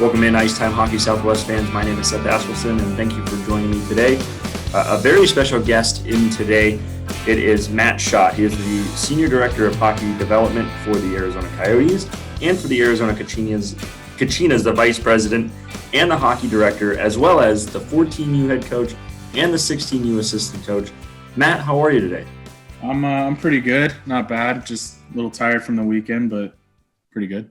Welcome in, Ice Time Hockey Southwest fans. My name is Seth Askelson, and thank you for joining me today. A very special guest in today. It is Matt Shott. He is the Senior Director of Hockey Development for the Arizona Coyotes and for the Arizona Kachinas, the Vice President and the Hockey Director, as well as the 14U head coach and the 16U assistant coach. Matt, how are you today? I'm pretty good. Not bad. Just a little tired from the weekend, but pretty good.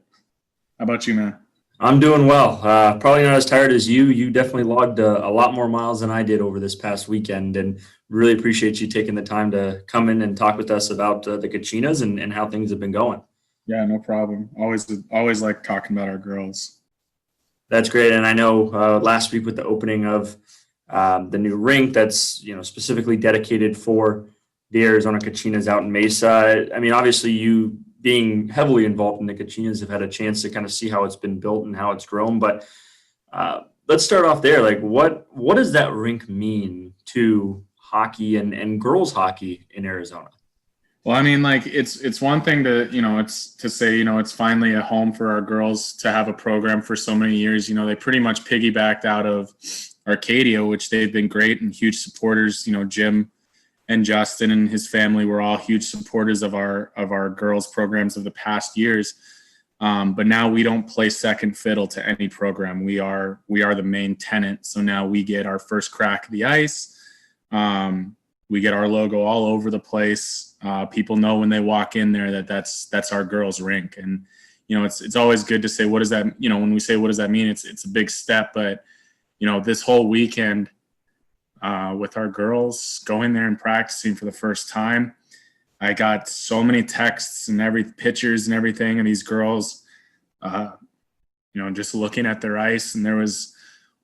How about you, man? I'm doing well. Probably not as tired as you. You definitely logged a lot more miles than I did over this past weekend, and really appreciate you taking the time to come in and talk with us about the Kachinas and how things have been going. Yeah, no problem. Always like talking about our girls. That's great. And I know last week with the opening of the new rink that's specifically dedicated for the Arizona Kachinas out in Mesa. I mean, obviously you being heavily involved in the Kachinas have had a chance to kind of see how it's been built and how it's grown. But let's start off there. Like, what does that rink mean to hockey and girls hockey in Arizona? Well, I mean, like it's one thing to, it's to say, it's finally a home for our girls to have a program for so many years. They pretty much piggybacked out of Arcadia, which they've been great and huge supporters. Jim and Justin and his family were all huge supporters of our girls programs of the past years. But now we don't play second fiddle to any program. We are the main tenant. So now we get our first crack of the ice. We get our logo all over the place. People know when they walk in there that's our girls' rink. And, it's always good to say, what does that, when we say, what does that mean? It's a big step, but, this whole weekend, with our girls going there and practicing for the first time, I got so many texts and pictures and everything of these girls, just looking at their ice. And there was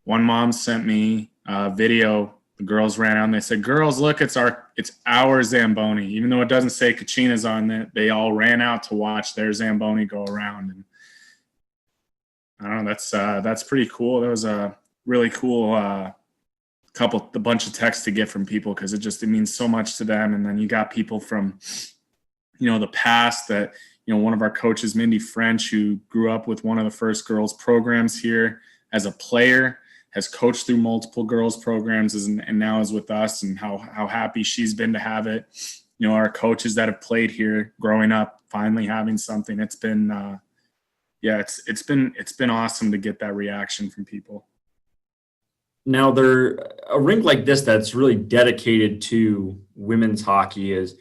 one mom sent me a video. The girls ran out and they said, "Girls, look, it's our Zamboni." Even though it doesn't say Kachinas on it, they all ran out to watch their Zamboni go around. And I don't know, that's pretty cool. That was a really cool the bunch of texts to get from people, because it means so much to them. And then you got people from the past that one of our coaches, Mindy French, who grew up with one of the first girls programs here as a player, has coached through multiple girls programs and now is with us, and how happy she's been to have it. Our coaches that have played here growing up finally having something. It's been it's been awesome to get that reaction from people. Now, a rink like this that's really dedicated to women's hockey is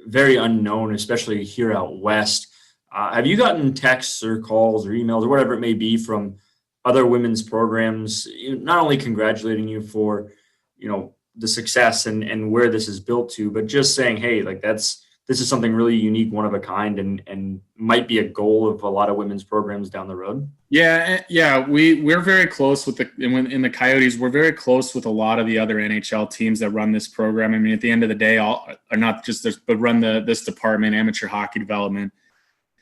very unknown, especially here out west. Have you gotten texts or calls or emails or whatever it may be from other women's programs, not only congratulating you for, the success and where this is built to, but just saying, hey, like this is something really unique, one of a kind, and might be a goal of a lot of women's programs down the road? Yeah. We're very close with in the Coyotes. We're very close with a lot of the other NHL teams that run this program. I mean, at the end of the day, all are not just this, but run this department, amateur hockey development.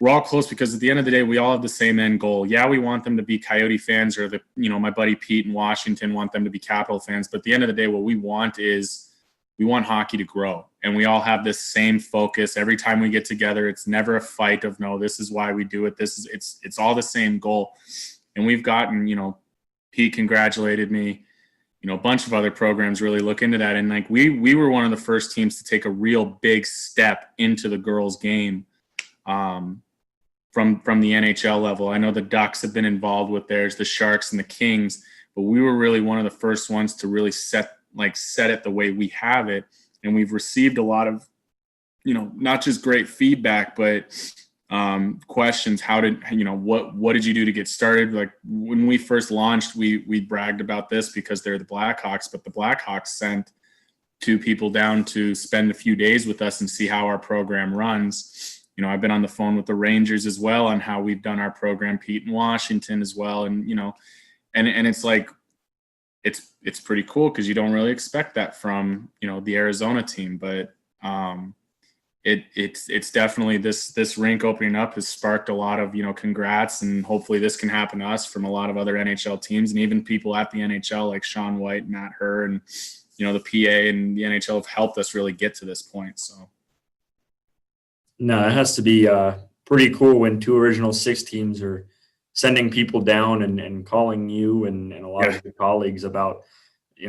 We're all close because at the end of the day, we all have the same end goal. Yeah, we want them to be Coyote fans, or my buddy Pete in Washington want them to be Capital fans. But at the end of the day, what we want is we want hockey to grow, and we all have this same focus. Every time we get together, it's never a fight of, no, this is why we do it. It's all the same goal. And we've gotten, Pete congratulated me, a bunch of other programs really look into that. And like, we were one of the first teams to take a real big step into the girls game, from the NHL level. I know the Ducks have been involved with theirs, the Sharks and the Kings, but we were really one of the first ones to really set it the way we have it. And we've received a lot of, not just great feedback, but questions. How did, what did you do to get started? Like when we first launched, we bragged about this because they're the Blackhawks, but the Blackhawks sent two people down to spend a few days with us and see how our program runs. I've been on the phone with the Rangers as well on how we've done our program, Pete in Washington as well. And, and it's like, it's pretty cool because you don't really expect that from, the Arizona team, but it's definitely this rink opening up has sparked a lot of, congrats, and hopefully this can happen to us from a lot of other NHL teams, and even people at the NHL like Sean White, Matt Herr, and, the PA and the NHL have helped us really get to this point. So. No, it has to be pretty cool when two original six teams are sending people down and calling you and a lot Yeah. of your colleagues about,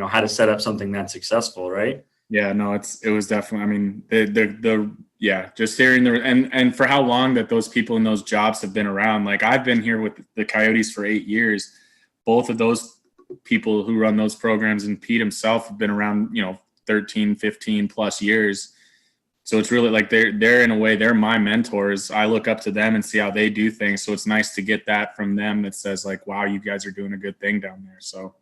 how to set up something that's successful, right? Yeah, no, it was definitely, I mean, yeah, just hearing and for how long that those people in those jobs have been around. Like I've been here with the Coyotes for 8 years. Both of those people who run those programs and Pete himself have been around, 13, 15 plus years. So it's really like they're in a way, they're my mentors. I look up to them and see how they do things. So it's nice to get that from them that says like, wow, you guys are doing a good thing down there. So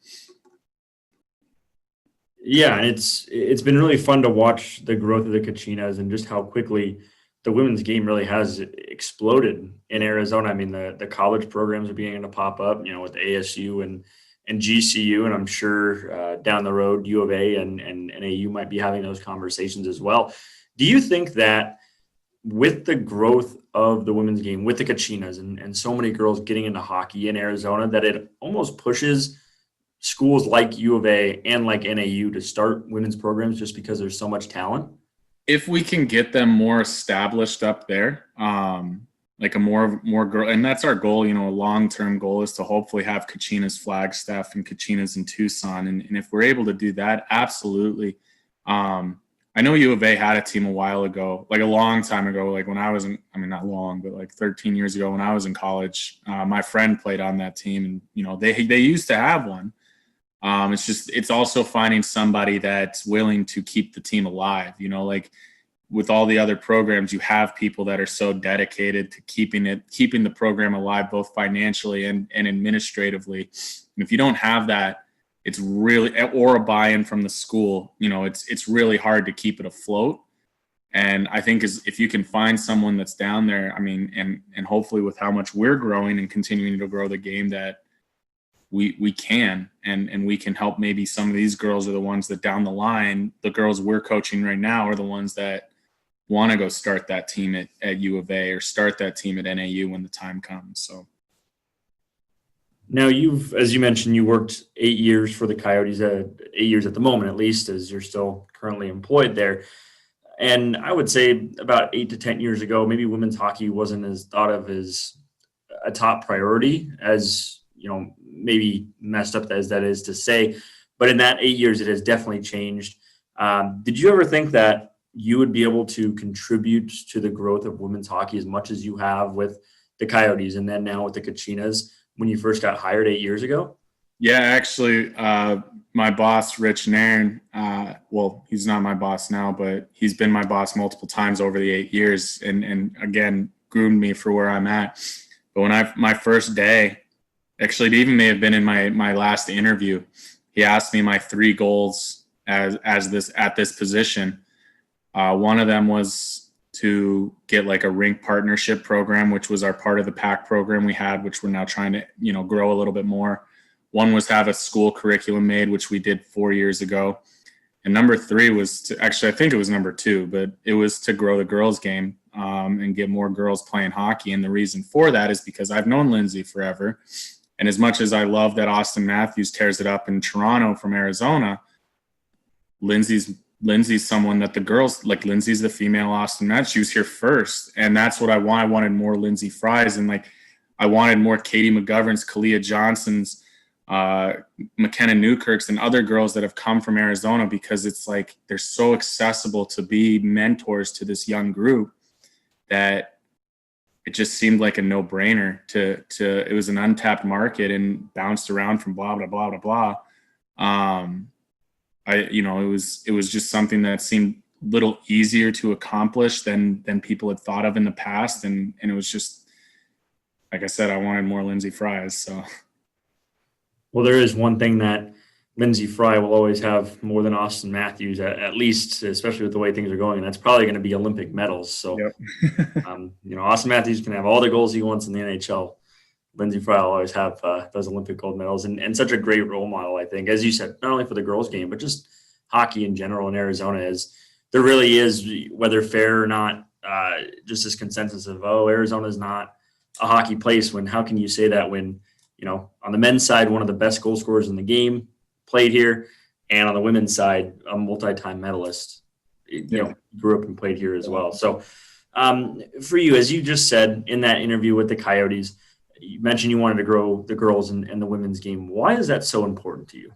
Yeah, and it's been really fun to watch the growth of the Kachinas and just how quickly the women's game really has exploded in Arizona. I mean, the college programs are beginning to pop up, with ASU and GCU, and I'm sure down the road U of A and NAU might be having those conversations as well. Do you think that with the growth of the women's game, with the Kachinas and so many girls getting into hockey in Arizona, that it almost pushes schools like U of A and like NAU to start women's programs just because there's so much talent? if we can get them more established up there, like a more girl, and that's our goal. A long-term goal is to hopefully have Kachinas Flagstaff and Kachinas in Tucson, and if we're able to do that, absolutely. I know U of A had a team a while ago, like a long time ago, like when I was in, I mean, not long, but like 13 years ago when I was in college. My friend played on that team, and they used to have one. It's also finding somebody that's willing to keep the team alive. Like with all the other programs, you have people that are so dedicated to keeping the program alive, both financially and administratively. And if you don't have that, it's really, or a buy-in from the school, it's really hard to keep it afloat. And I think if you can find someone that's down there, I mean, and hopefully with how much we're growing and continuing to grow the game, that we can and we can help. Maybe some of these girls are the ones that down the line, the girls we're coaching right now are the ones that want to go start that team at U of A or start that team at NAU when the time comes. So Now as you mentioned, you worked 8 years for the Coyotes, 8 years at the moment, at least, as you're still currently employed there. And I would say about 8 to 10 years ago, maybe women's hockey wasn't as thought of as a top priority as, maybe messed up as that is to say. But in that 8 years, it has definitely changed. Did you ever think that you would be able to contribute to the growth of women's hockey as much as you have with the Coyotes and then now with the Kachinas when you first got hired 8 years ago? yeah, actually, my boss, Rich Nairn, well, he's not my boss now, but he's been my boss multiple times over the 8 years, and again groomed me for where I'm at. But when my first day, actually, it even may have been in my last interview, he asked me my 3 goals at this position. One of them was to get like a rink partnership program, which was our part of the PAC program we had, which we're now trying to grow a little bit more. One was to have a school curriculum made, which we did 4 years ago. And number 3 was to, actually, I think it was number 2, but it was to grow the girls game and get more girls playing hockey. And the reason for that is because I've known Lindsay forever. And as much as I love that Austin Matthews tears it up in Toronto from Arizona, Lindsay's someone that the girls like. Lindsay's the female Austin Matthews. She was here first, and that's what I want. I wanted more Lindsay Fries, and like I wanted more Katie McGovern's, Kalia Johnson's, McKenna Newkirk's, and other girls that have come from Arizona, because it's like they're so accessible to be mentors to this young group that it just seemed like a no-brainer to it was an untapped market and bounced around from blah blah blah blah blah. It was just something that seemed a little easier to accomplish than people had thought of in the past, and it was just, like I said, I wanted more Lindsay Fries. So Well, there is one thing that Lindsay Fry will always have more than Austin Matthews, at least, especially with the way things are going, and that's probably going to be Olympic medals. So, yep. Austin Matthews can have all the goals he wants in the NHL. Lindsay Fry will always have those Olympic gold medals, and such a great role model, I think, as you said, not only for the girls' game, but just hockey in general in Arizona. Is there really is, whether fair or not, just this consensus of, Arizona is not a hockey place. When how can you say that when on the men's side, one of the best goal scorers in the game played here, and on the women's side, a multi-time medalist, grew up and played here as well. So for you, as you just said in that interview with the Coyotes, You mentioned you wanted to grow the girls and the women's game. Why is that so important to you?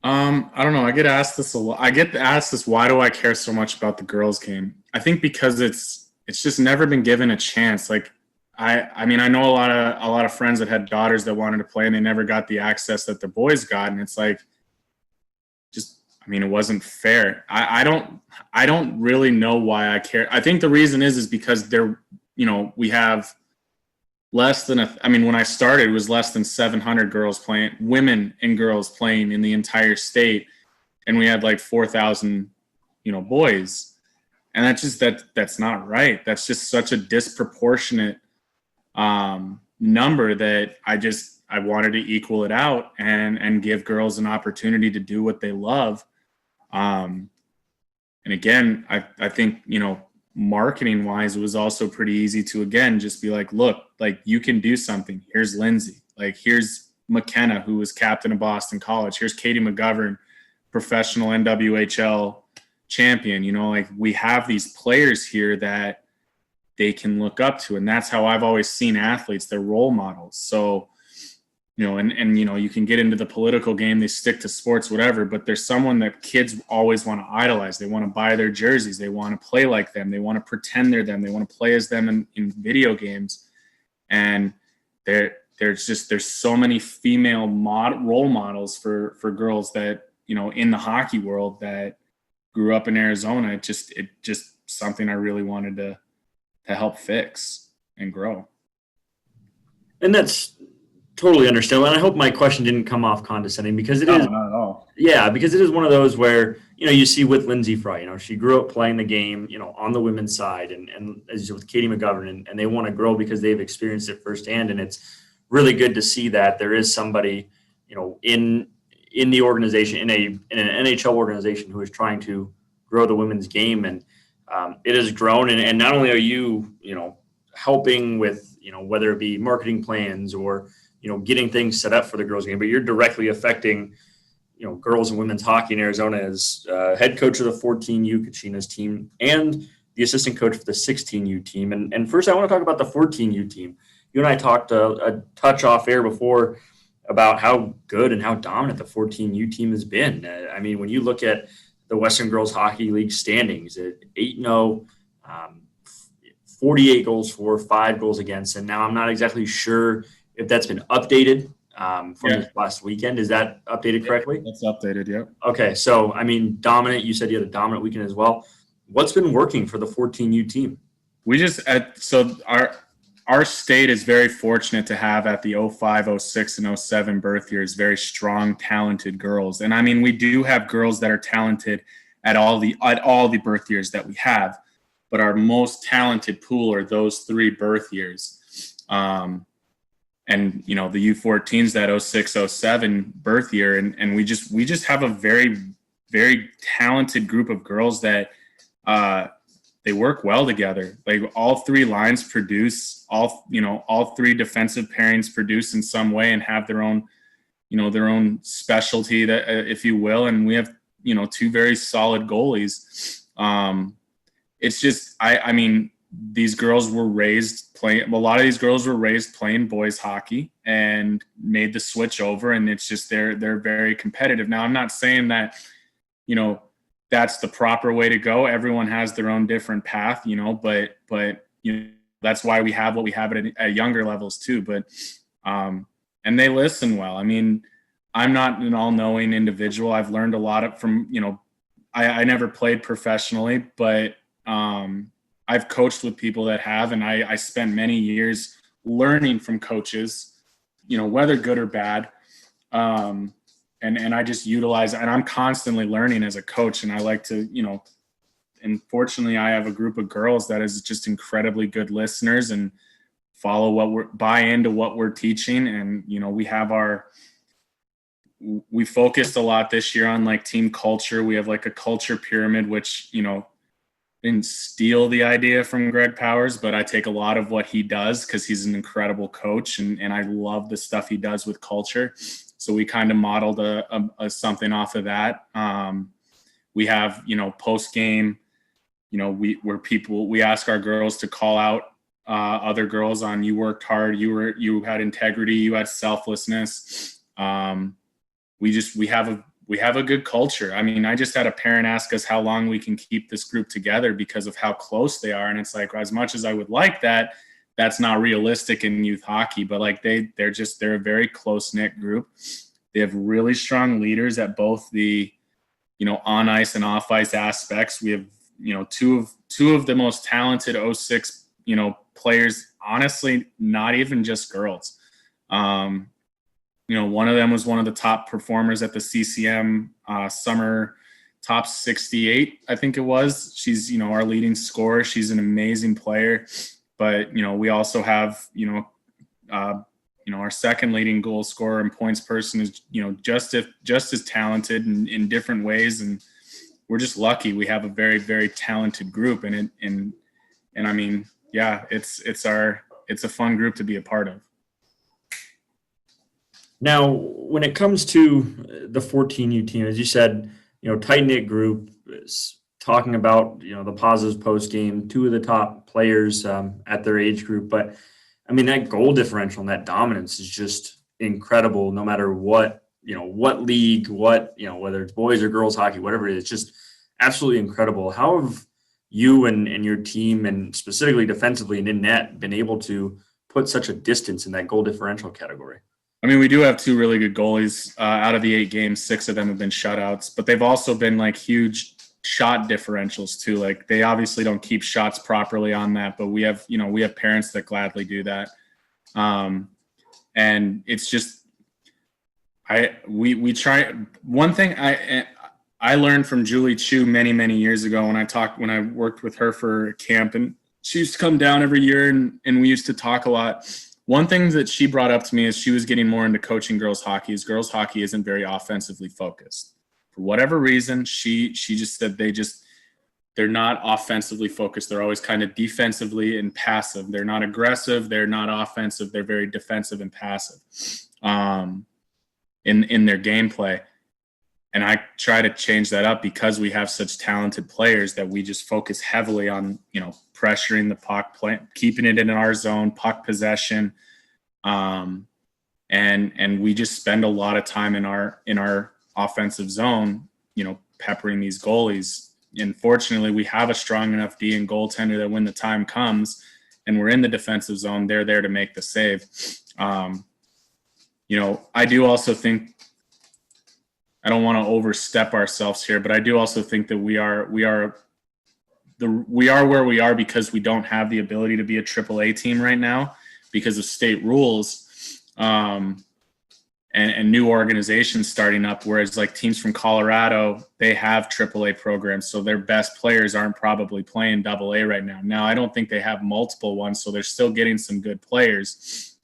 I don't know. I get asked this a lot. I get asked this, why do I care so much about the girls game? I think because it's just never been given a chance. Like I mean, I know a lot of friends that had daughters that wanted to play and they never got the access that the boys got. And it's like, just, I mean, it wasn't fair. I don't really know why I care. I think the reason is because we have less than I mean, when I started, it was less than 700 women and girls playing in the entire state. And we had like 4,000, boys. And that's not right. That's just such a disproportionate number that I wanted to equal it out and give girls an opportunity to do what they love. And again, I think, marketing wise, it was also pretty easy to, again, just be like, look, like you can do something. Here's Lindsay. Like here's McKenna, who was captain of Boston College. Here's Katie McGovern, professional NWHL champion. Like we have these players here that they can look up to. And that's how I've always seen athletes, they're role models. So, you can get into the political game, they stick to sports, whatever, but there's someone that kids always want to idolize. They want to buy their jerseys. They want to play like them. They want to pretend they're them. They want to play as them in video games. And there's so many female role models for girls that, in the hockey world that grew up in Arizona. It just something I really wanted to help fix and grow. And that's totally understandable. And I hope my question didn't come off condescending because it is not at all. Yeah, because it is one of those where, you see with Lindsay Fry, she grew up playing the game, on the women's side and as with Katie McGovern and they want to grow because they've experienced it firsthand. And it's really good to see that there is somebody, in the organization, in an NHL organization who is trying to grow the women's game. And it has grown. And not only are you, helping with, whether it be marketing plans or, getting things set up for the girls game, but you're directly affecting, girls and women's hockey in Arizona as head coach of the 14U Kachinas team and the assistant coach for the 16U team. And first I want to talk about the 14U team. You and I talked a touch off air before about how good and how dominant the 14U team has been. I mean, when you look at the Western Girls Hockey League standings at 8-0, 48 goals for, 5 goals against. And now I'm not exactly sure if that's been updated from this last weekend. Is that updated correctly? That's updated, yeah. Okay, so, I mean, dominant. You said you had a dominant weekend as well. What's been working for the 14U team? Our state is very fortunate to have at the 05, 06, and 07 birth years very strong, talented girls. And I mean, we do have girls that are talented at all the birth years that we have, but our most talented pool are those 3 birth years. And the U14s, that 06, 07 birth year, and we just have a very, very talented group of girls that they work well together. Like all 3 lines produce, all 3 defensive pairings produce in some way and have their own specialty, that if you will. And we have 2 very solid goalies. It's just I mean, these girls were raised playing. A lot of these girls were raised playing boys hockey and made the switch over, and it's just they're very competitive. Now, I'm not saying that that's the proper way to go. Everyone has their own different path, but that's why we have what we have at younger levels too. But and they listen well. I mean, I'm not an all-knowing individual. I've learned a lot from I never played professionally, but I've coached with people that have, and I spent many years learning from coaches, whether good or bad. And I just utilize, and I'm constantly learning as a coach. And I like to, and fortunately I have a group of girls that is just incredibly good listeners and buy into what we're teaching. And, we focused a lot this year on like team culture. We have like a culture pyramid, which, didn't steal the idea from Greg Powers, but I take a lot of what he does because he's an incredible coach, and I love the stuff he does with culture. So we kind of modeled a something off of that. We have, post game, we ask our girls to call out other girls on you worked hard, you had integrity, you had selflessness. We have a good culture. I mean, I just had a parent ask us how long we can keep this group together because of how close they are. And it's like, as much as I would like that, that's not realistic in youth hockey, but like they're a very close knit group. They have really strong leaders at both the, on ice and off ice aspects. We have, two of the most talented 06, players, honestly, not even just girls. One of them was one of the top performers at the CCM summer top 68, I think it was. She's, our leading scorer. She's an amazing player. But, we also have, our second leading goal scorer and points person is, just as talented in different ways. And we're just lucky. We have a very, very talented group. And I mean, yeah, it's a fun group to be a part of. Now, when it comes to the 14U team, as you said, tight-knit group is talking about, the positives post-game, two of the top players at their age group. But, I mean, that goal differential and that dominance is just incredible no matter what, what league, whether it's boys or girls hockey, whatever it is, just absolutely incredible. How have you and your team, and specifically defensively and in net, been able to put such a distance in that goal differential category? I mean, we do have two really good goalies. Out of the 8 games, 6 of them have been shutouts, but they've also been like huge shot differentials too. Like they obviously don't keep shots properly on that, but we have parents that gladly do that. And it's just, we try. One thing I learned from Julie Chu many, many years ago when I worked with her for a camp, and she used to come down every year and we used to talk a lot. One thing that she brought up to me as she was getting more into coaching girls hockey is girls hockey isn't very offensively focused. For whatever reason, she just said they're not offensively focused. They're always kind of defensively and passive. They're not aggressive. They're not offensive. They're very defensive and passive in their gameplay. And I try to change that up because we have such talented players that we just focus heavily on, pressuring the puck, keeping it in our zone, puck possession. And we just spend a lot of time in our offensive zone, peppering these goalies. And fortunately, we have a strong enough D and goaltender that when the time comes and we're in the defensive zone, they're there to make the save. I do also think, I don't want to overstep ourselves here, but I do also think that we are where we are because we don't have the ability to be a AAA team right now because of state rules and new organizations starting up. Whereas like teams from Colorado, they have AAA programs, so their best players aren't probably playing AA right now. Now, I don't think they have multiple ones, so they're still getting some good players.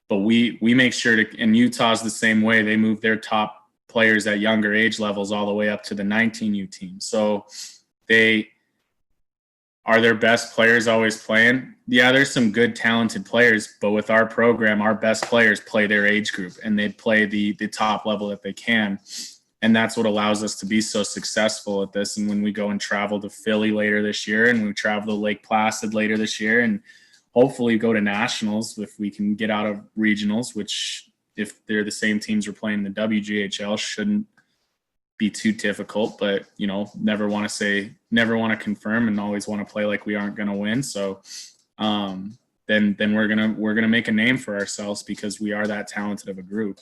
But we make sure to, and Utah's the same way. They move their top players at younger age levels all the way up to the 19U team. So are their best players always playing? Yeah, there's some good talented players, but with our program, our best players play their age group and they play the top level that they can. And that's what allows us to be so successful at this. And when we go and travel to Philly later this year, and we travel to Lake Placid later this year, and hopefully go to nationals if we can get out of regionals, which if they're the same teams we're playing in the WGHL shouldn't be too difficult, but never want to confirm and always want to play like we aren't going to win. So then we're going to make a name for ourselves because we are that talented of a group.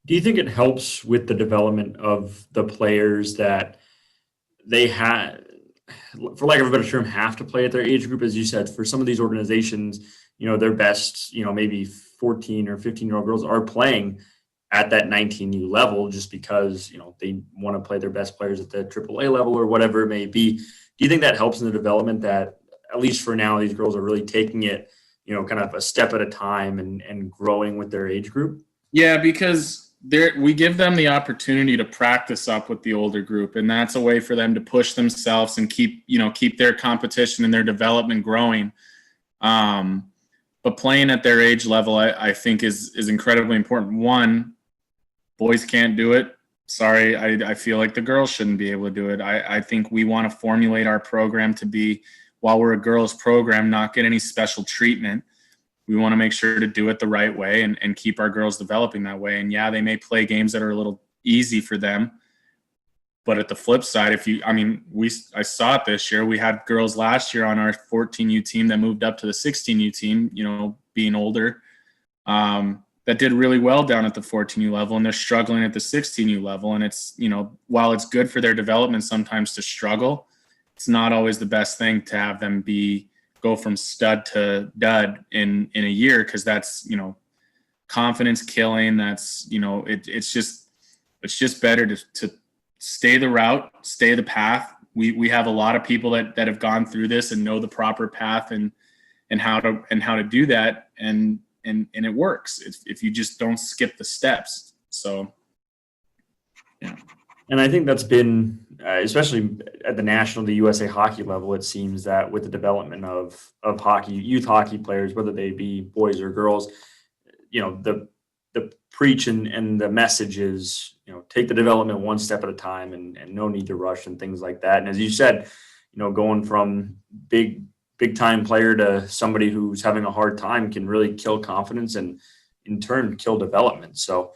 Do you think it helps with the development of the players that they had, for lack of a better term, have to play at their age group? As you said, for some of these organizations, their best, maybe 14 or 15-year-old girls are playing at that 19U level just because, they want to play their best players at the AAA level or whatever it may be. Do you think that helps in the development that, at least for now, these girls are really taking it, kind of a step at a time and growing with their age group? Yeah, because we give them the opportunity to practice up with the older group, and that's a way for them to push themselves and keep their competition and their development growing. But playing at their age level, I think is incredibly important. One, boys can't do it. Sorry, I feel like the girls shouldn't be able to do it. I think we want to formulate our program to be while we're a girls program, not get any special treatment. We want to make sure to do it the right way and keep our girls developing that way. And yeah, they may play games that are a little easy for them. But at the flip side, I saw it this year. We had girls last year on our 14U team that moved up to the 16U team, being older, that did really well down at the 14U level, and they're struggling at the 16U level. And it's, while it's good for their development sometimes to struggle, it's not always the best thing to have them go from stud to dud in a year, because that's, confidence killing. That's, it's just better to stay the route, stay the path. We have a lot of people that have gone through this and know the proper path and how to do that. And it works if you just don't skip the steps. So, yeah. And I think that's been, especially at the national, the USA hockey level, it seems that with the development of hockey, youth hockey players, whether they be boys or girls, the preach and the message is, take the development one step at a time and no need to rush and things like that. And as you said, going from big time player to somebody who's having a hard time can really kill confidence and in turn kill development. So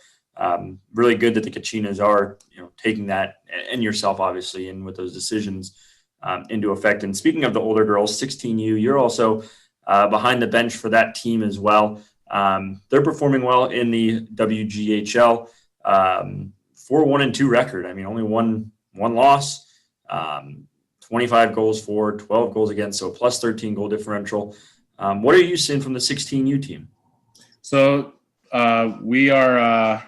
really good that the Kachinas are, taking that, and yourself obviously, and with those decisions into effect. And speaking of the older girls, 16U, you're also behind the bench for that team as well. They're performing well in the WGHL, 4-1-2 record. I mean, only one loss, 25 goals for, 12 goals against, so plus 13 goal differential. What are you seeing from the 16U team? So we are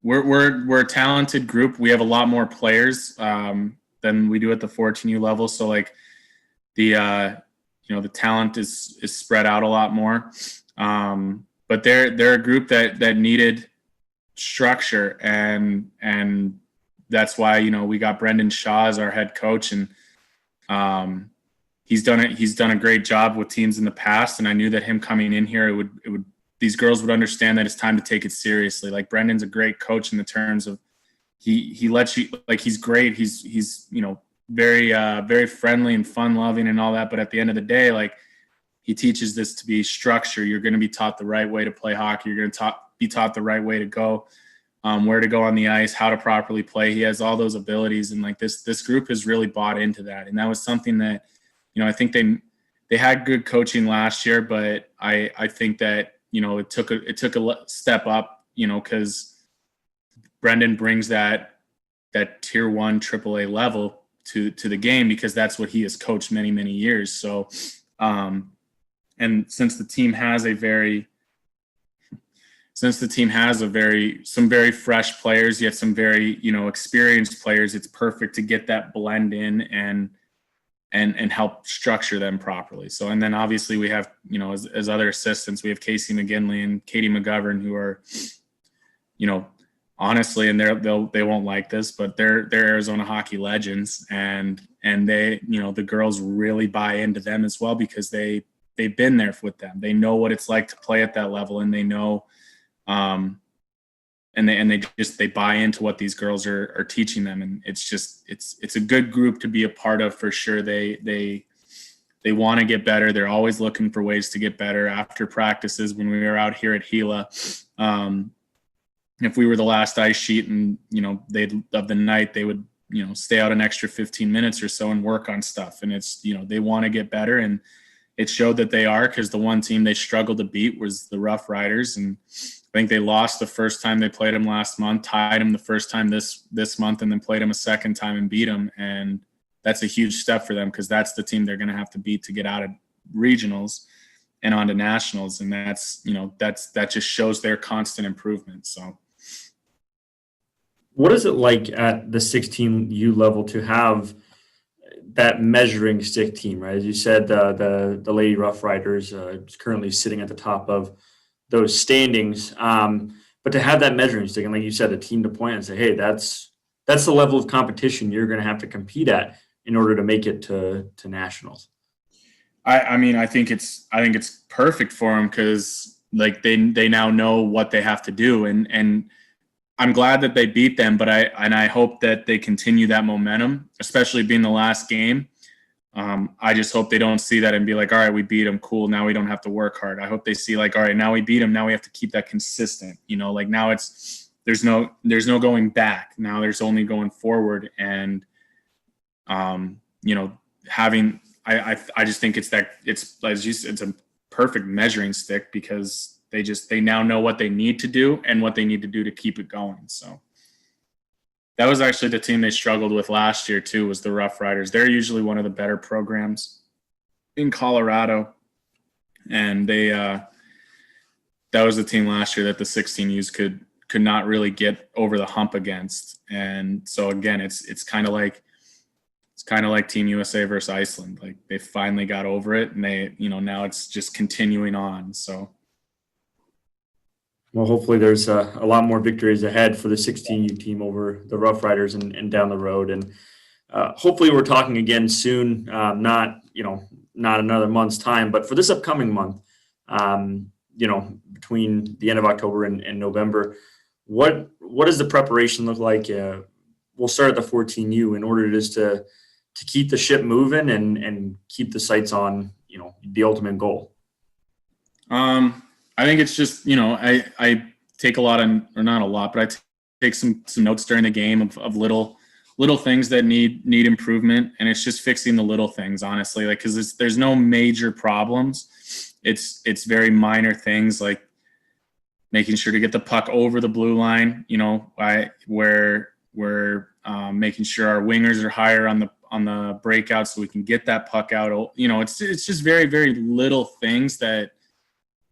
we're a talented group. We have a lot more players than we do at the 14U level. So like the talent is spread out a lot more. But they're a group that needed structure, and that's why we got Brendan Shaw as our head coach, and he's done a great job with teams in the past. And I knew that him coming in here, it would these girls would understand that it's time to take it seriously. Like, Brendan's a great coach in the terms of he lets you, like, he's great. He's very very friendly and fun loving and all that. But at the end of the day, like, he teaches this to be structure. You're going to be taught the right way to play hockey. You're going to be taught the right way to go, where to go on the ice, how to properly play. He has all those abilities, and like this group has really bought into that. And that was something that, I think they had good coaching last year, but I think that it took a step up, because Brendan brings that tier 1 AAA level to the game, because that's what he has coached many years. So. And since the team has some very fresh players, yet some very, experienced players, it's perfect to get that blend in and help structure them properly. So, and then obviously we have, as other assistants, we have Casey McGinley and Katie McGovern, who are, honestly, and they won't like this, but they're Arizona hockey legends, and they, the girls really buy into them as well, because they've been there with them. They know what it's like to play at that level, and they know, and they buy into what these girls are teaching them. And it's a good group to be a part of for sure. They want to get better. They're always looking for ways to get better. After practices, when we were out here at Gila, if we were the last ice sheet and, of the night, they would, stay out an extra 15 minutes or so and work on stuff. And it's, they want to get better, and it showed that they are, because the one team they struggled to beat was the Rough Riders. And I think they lost the first time they played them last month, tied them the first time this month, and then played them a second time and beat them. And that's a huge step for them, because that's the team they're going to have to beat to get out of regionals and onto nationals. And that's, that just shows their constant improvement. So. What is it like at the 16U level to have that measuring stick team, right? As you said, the Lady Rough Riders is currently sitting at the top of those standings. But to have that measuring stick, and like you said, a team to point and say, hey, that's the level of competition you're going to have to compete at in order to make it to nationals. I think it's perfect for them, because like they now know what they have to do, and I'm glad that they beat them, but I hope that they continue that momentum, especially being the last game. I just hope they don't see that and be like, all right, we beat them, cool, now we don't have to work hard. I hope they see like, all right, now we beat them, now we have to keep that consistent, like now there's no going back, now there's only going forward. And having I just think it's a perfect measuring stick, because they now know what they need to do and what they need to do to keep it going. So that was actually the team they struggled with last year too, was the Rough Riders. They're usually one of the better programs in Colorado. And that was the team last year that the 16Us could not really get over the hump against. And so again, it's kind of like Team USA versus Iceland. Like they finally got over it, and they, now it's just continuing on. So. Well, hopefully there's a lot more victories ahead for the 16U team over the Rough Riders and down the road. And hopefully we're talking again soon, not another month's time, but for this upcoming month, between the end of October and November, what does the preparation look like? We'll start at the 14U in order just to keep the ship moving and keep the sights on, the ultimate goal. I think it's just, I take a lot of, or not a lot, but I take some notes during the game of little things that need improvement. And it's just fixing the little things, honestly, like, cause there's no major problems. It's very minor things, like making sure to get the puck over the blue line, where we're making sure our wingers are higher on the breakout so we can get that puck out. It's just very, very little things that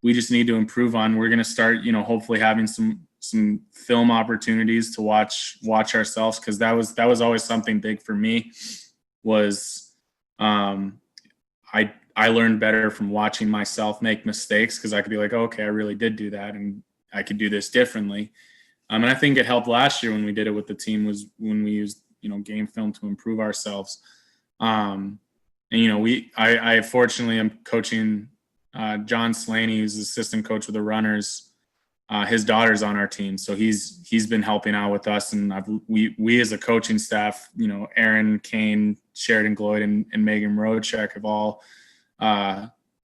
we just need to improve on. We're going to start, hopefully having some film opportunities to watch ourselves. Cause that was always something big for me, was I learned better from watching myself make mistakes. Cause I could be like, oh, okay, I really did do that, and I could do this differently. And I think it helped last year when we did it with the team, was when we used, game film to improve ourselves. And, I fortunately am coaching John Slaney, who's the assistant coach with the Runners. His daughter's on our team, so he's been helping out with us, and we as a coaching staff, Aaron Kane, Sheridan Gloyd, and Megan Rochek have all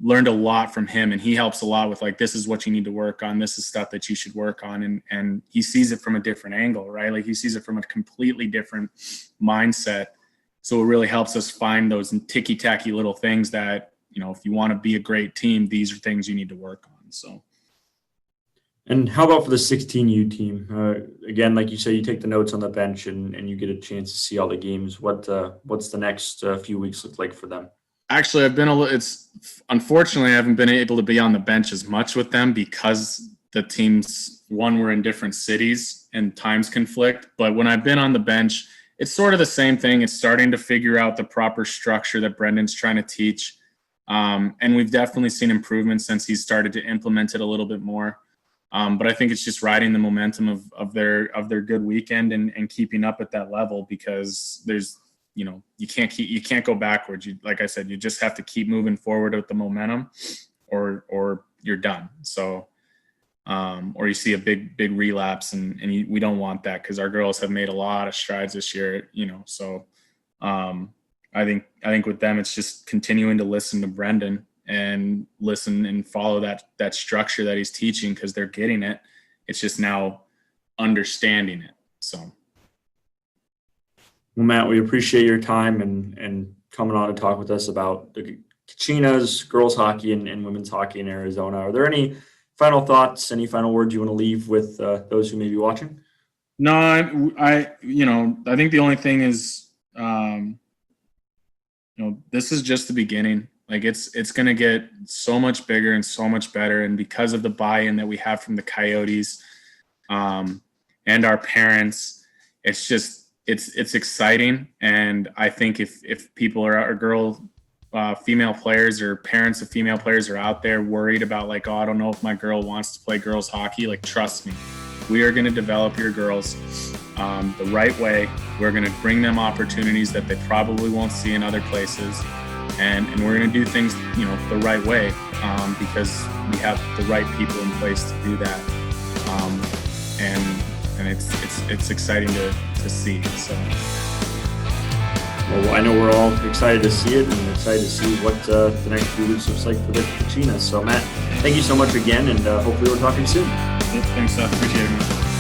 learned a lot from him, and he helps a lot with like, this is what you need to work on, this is stuff that you should work on, and he sees it from a different angle, right? Like he sees it from a completely different mindset. So it really helps us find those ticky-tacky little things that, if you want to be a great team, these are things you need to work on. So. And how about for the 16U team? Again, like you say, you take the notes on the bench and you get a chance to see all the games. What's the next few weeks look like for them? Actually, unfortunately, I haven't been able to be on the bench as much with them, because the teams, were in different cities and times conflict. But when I've been on the bench, it's sort of the same thing. It's starting to figure out the proper structure that Brendan's trying to teach. And we've definitely seen improvements since he's started to implement it a little bit more. But I think it's just riding the momentum of their good weekend and keeping up at that level, because there's, you can't go backwards. Like I said, you just have to keep moving forward with the momentum, or you're done. So, or you see a big relapse, and we don't want that, because our girls have made a lot of strides this year, so, I think with them, it's just continuing to listen to Brendan and listen and follow that structure that he's teaching, because they're getting it. It's just now understanding it. So. Well, Matt, we appreciate your time and coming on to talk with us about the Kachinas, girls hockey and women's hockey in Arizona. Are there any final thoughts, any final words you want to leave with those who may be watching? No, I think the only thing is, this is just the beginning. Like it's going to get so much bigger and so much better. And because of the buy-in that we have from the Coyotes, and our parents, it's just, it's exciting. And I think if people are female players or parents of female players are out there worried about like, oh, I don't know if my girl wants to play girls hockey, like, trust me, we are going to develop your girls the right way. We're going to bring them opportunities that they probably won't see in other places. And we're going to do things, the right way, because we have the right people in place to do that. And it's exciting to see. So. Well, I know we're all excited to see it and excited to see what the next few weeks looks like for the Kachinas. So, Matt, thank you so much again, and hopefully we're talking soon. Thanks, Seth. Appreciate it, man.